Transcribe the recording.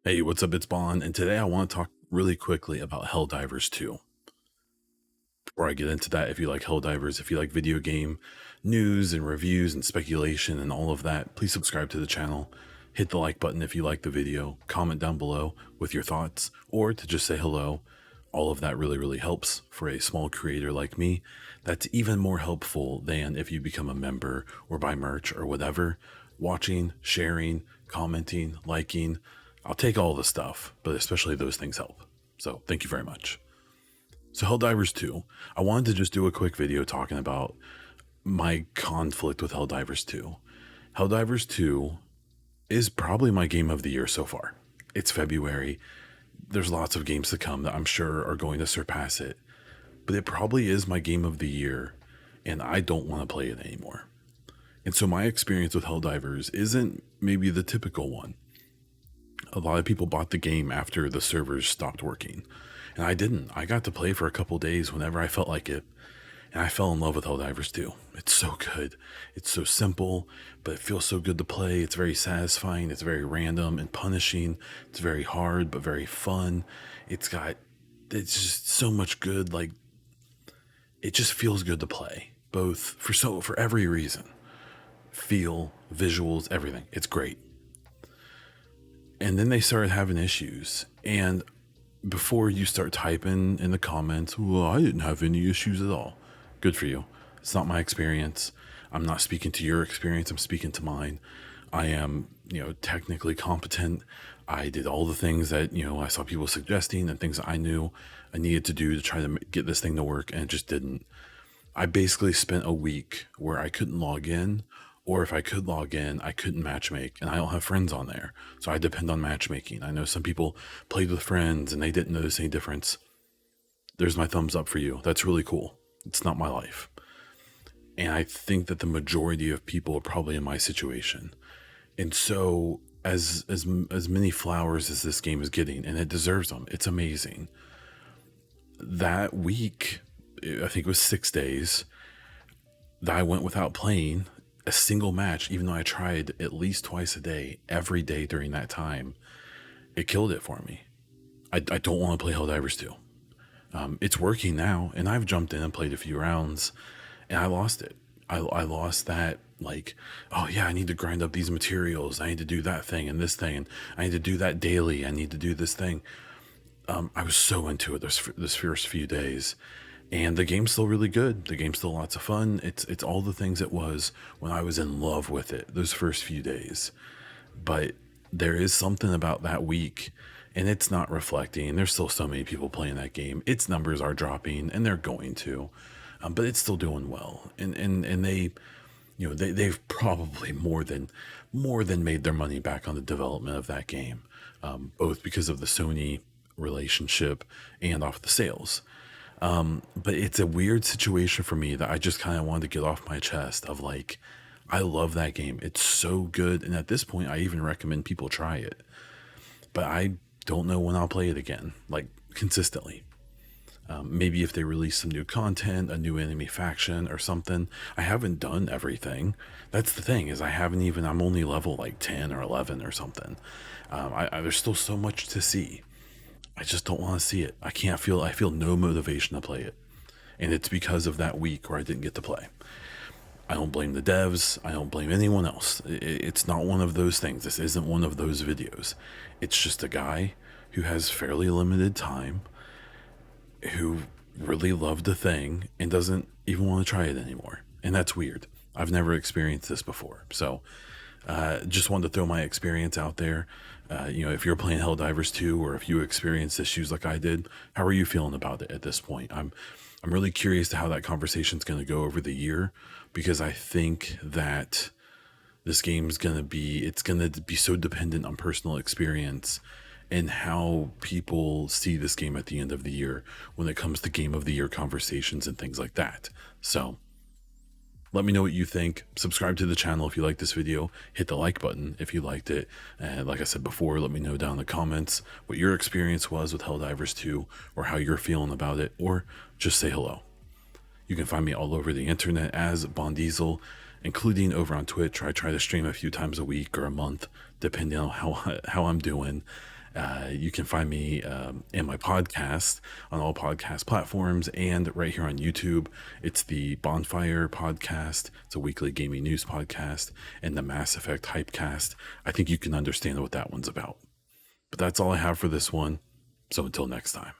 Hey, what's up? It's Bon, and today I want to talk really quickly about Helldivers 2. Before I get into that, if you like Helldivers, if you like video game news and reviews and speculation and all of that, please subscribe to the channel. Hit the like button if you like the video, comment down below with your thoughts, or to just say hello. All of that really helps for a small creator like me. That's even more helpful than if you become a member or buy merch or whatever. Watching, sharing, commenting, liking, I'll take all the stuff, but especially those things help. So thank you very much. So Helldivers 2, I wanted to just do a quick video talking about my conflict with Helldivers 2. Helldivers 2 is probably my game of the year so far. It's February. There's lots of games to come that I'm sure are going to surpass it, but it probably is my game of the year, and I don't want to play it anymore. And so my experience with Helldivers isn't maybe the typical one. A lot of people bought the game after the servers stopped working, and I didn't. I got to play for a couple days whenever I felt like it, and I fell in love with Helldivers 2. It's so good. It's so simple, but it feels so good to play. It's very satisfying. It's very random and punishing. It's very hard, but very fun. It's just so much good. Like, it just feels good to play, both for every reason. Feel, visuals, everything. It's great. And then they started having issues. And before you start typing in the comments, well, I didn't have any issues at all. Good for you. It's not my experience. I'm not speaking to your experience. I'm speaking to mine. I am, technically competent. I did all the things that, I saw people suggesting and things that I knew I needed to do to try to get this thing to work, and it just didn't. I basically spent a week where I couldn't log in, or if I could log in, I couldn't matchmake, and I don't have friends on there, so I depend on matchmaking. I know some people played with friends and they didn't notice any difference. There's my thumbs up for you. That's really cool. It's not my life. And I think that the majority of people are probably in my situation. And so as many flowers as this game is getting, and it deserves them, it's amazing. That week, I think it was 6 days, that I went without playing a single match, even though I tried at least twice a day, every day during that time. It killed it for me. I don't want to play Helldivers 2. It's working now, and I've jumped in and played a few rounds, and I lost it. I lost that, like, oh yeah, I need to grind up these materials. I need to do that thing and this thing, and I need to do that daily. I need to do this thing. I was so into it this first few days, and the game's still really good. The game's still lots of fun. It's all the things it was when I was in love with it those first few days. But there is something about that week, and it's not reflecting. There's still so many people playing that game. Its numbers are dropping, and they're going to, but it's still doing well. And they, they've probably more than made their money back on the development of that game, both because of the Sony relationship and off the sales. But it's a weird situation for me that I just kind of wanted to get off my chest of, like, I love that game. It's so good. And at this point, I even recommend people try it. But I don't know when I'll play it again, like, consistently. Maybe if they release some new content, a new enemy faction or something. I haven't done everything. That's the thing, is I'm only level like 10 or 11 or something. There's still so much to see. I just don't want to see it. I feel no motivation to play it. And it's because of that week where I didn't get to play. I don't blame the devs. I don't blame anyone else. It's not one of those things. This isn't one of those videos. It's just a guy who has fairly limited time, who really loved a thing and doesn't even want to try it anymore. And that's weird. I've never experienced this before. So just wanted to throw my experience out there. If you're playing Helldivers 2, or if you experienced issues like I did, how are you feeling about it at this point? I'm really curious to how that conversation is going to go over the year, because I think that this game's going to be so dependent on personal experience and how people see this game at the end of the year when it comes to game of the year conversations and things like that. So let me know what you think. Subscribe to the channel if you like this video. Hit the like button if you liked it. And like I said before, let me know down in the comments what your experience was with Helldivers 2, or how you're feeling about it, or just say hello. You can find me all over the internet as Bon Diesel, including over on Twitch, where I try to stream a few times a week or a month, depending on how I'm doing. You can find me and my podcast on all podcast platforms and right here on YouTube. It's the Bonfire Podcast. It's a weekly gaming news podcast, and the Mass Effect Hypecast. I think you can understand what that one's about. But that's all I have for this one. So until next time.